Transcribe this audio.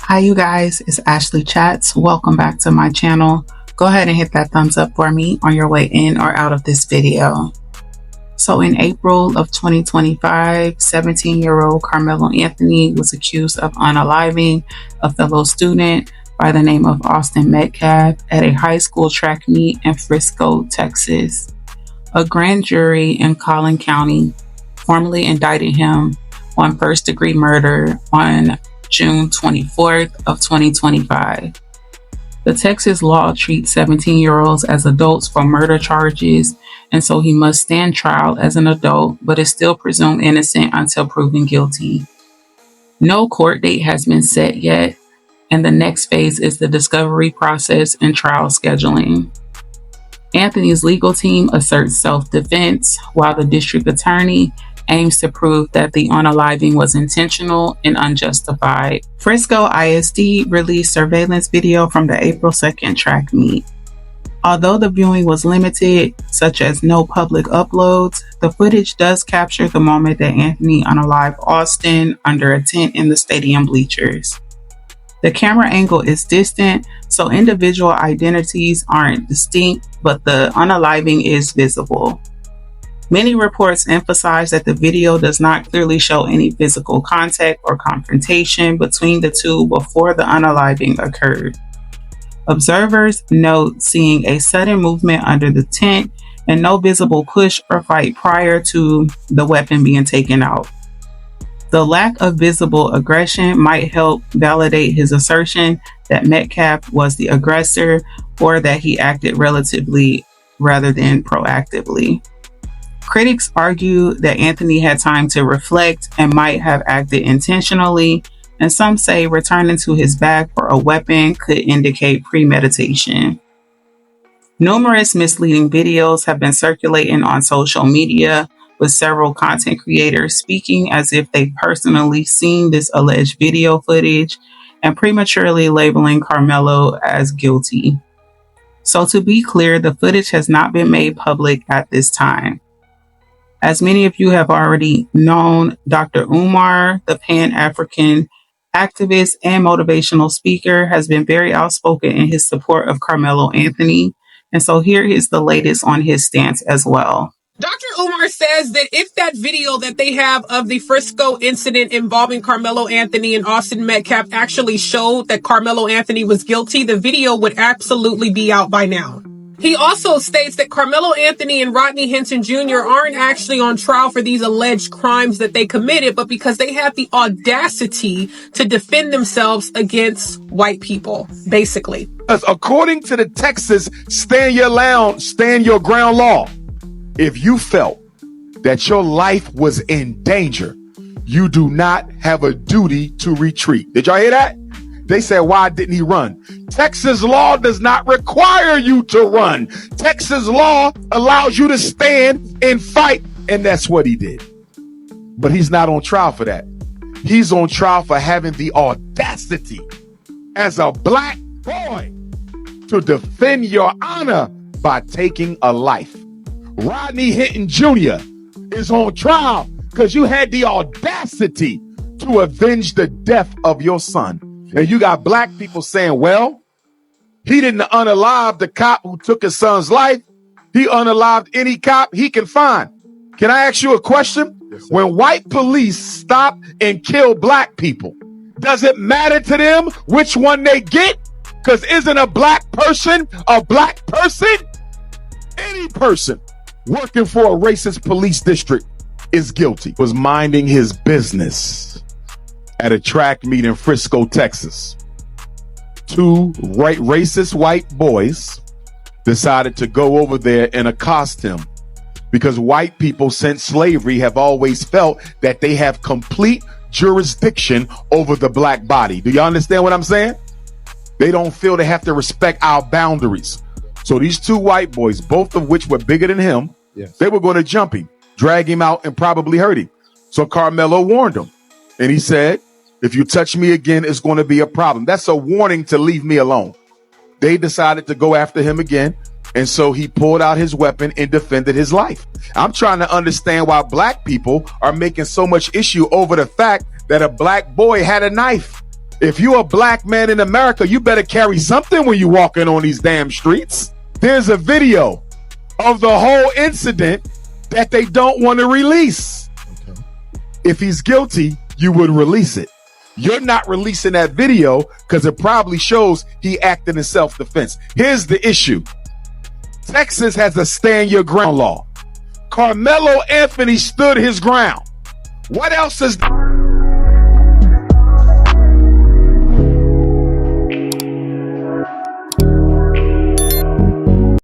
Hi you guys, it's Ashley Chats. Welcome back to my channel. Go ahead and hit that thumbs up for me on your way in or out of this video. So in April of 2025, 17-year-old Karmelo Anthony was accused of unaliving a fellow student by the name of Austin Metcalf at a high school track meet in Frisco, Texas. A grand jury in Collin County formally indicted him on first-degree murder on June 24th of 2025. The Texas law treats 17-year-olds as adults for murder charges, and so he must stand trial as an adult, but is still presumed innocent until proven guilty. No court date has been set yet, and the next phase is the discovery process and trial scheduling. Anthony's legal team asserts self-defense, while the district attorney aims to prove that the unaliving was intentional and unjustified. Frisco ISD released surveillance video from the April 2nd track meet. Although the viewing was limited, such as no public uploads, the footage does capture the moment that Anthony unalived Austin under a tent in the stadium bleachers. The camera angle is distant, so individual identities aren't distinct, but the unaliving is visible. Many reports emphasize that the video does not clearly show any physical contact or confrontation between the two before the unaliving occurred. Observers note seeing a sudden movement under the tent and no visible push or fight prior to the weapon being taken out. The lack of visible aggression might help validate his assertion that Metcalf was the aggressor or that he acted relatively rather than proactively. Critics argue that Anthony had time to reflect and might have acted intentionally, and some say returning to his bag for a weapon could indicate premeditation. Numerous misleading videos have been circulating on social media, with several content creators speaking as if they've personally seen this alleged video footage and prematurely labeling Karmelo as guilty. So to be clear, the footage has not been made public at this time. As many of you have already known, Dr. Umar, the Pan-African activist and motivational speaker, has been very outspoken in his support of Karmelo Anthony. And so here is the latest on his stance as well. Dr. Umar says that if that video that they have of the Frisco incident involving Karmelo Anthony and Austin Metcalf actually showed that Karmelo Anthony was guilty, the video would absolutely be out by now. He also states that Karmelo Anthony and Rodney Hinton Jr. aren't actually on trial for these alleged crimes that they committed, but because they have the audacity to defend themselves against white people, basically. According to the Texas stand your ground law, if you felt that your life was in danger, you do not have a duty to retreat. Did y'all hear that? They said, why didn't he run? Texas law does not require you to run. Texas law allows you to stand and fight. And that's what he did. But he's not on trial for that. He's on trial for having the audacity as a black boy to defend your honor by taking a life. Rodney Hinton Jr. is on trial because you had the audacity to avenge the death of your son. And you got black people saying, well, he didn't unalive the cop who took his son's life. He unalived any cop he can find. Can I ask you a question? Yes, when white police stop and kill black people, does it matter to them which one they get? Because isn't a black person a black person? Any person working for a racist police district is guilty. Was minding his business at a track meet in Frisco, Texas. Two racist white boys decided to go over there and accost him because white people since slavery have always felt that they have complete jurisdiction over the black body. Do you understand what I'm saying? They don't feel they have to respect our boundaries. So these two white boys, both of which were bigger than him, yes, they were going to jump him, drag him out, and probably hurt him. So Karmelo warned him. And he said, if you touch me again, it's going to be a problem. That's a warning to leave me alone. They decided to go after him again. And so he pulled out his weapon and defended his life. I'm trying to understand why black people are making so much issue over the fact that a black boy had a knife. If you're a black man in America, you better carry something when you're walking on these damn streets. There's a video of the whole incident that they don't want to release. Okay. If he's guilty, you would release it. You're not releasing that video because it probably shows he acted in self-defense. Here's the issue. Texas has a stand your ground law. Karmelo Anthony stood his ground. What else is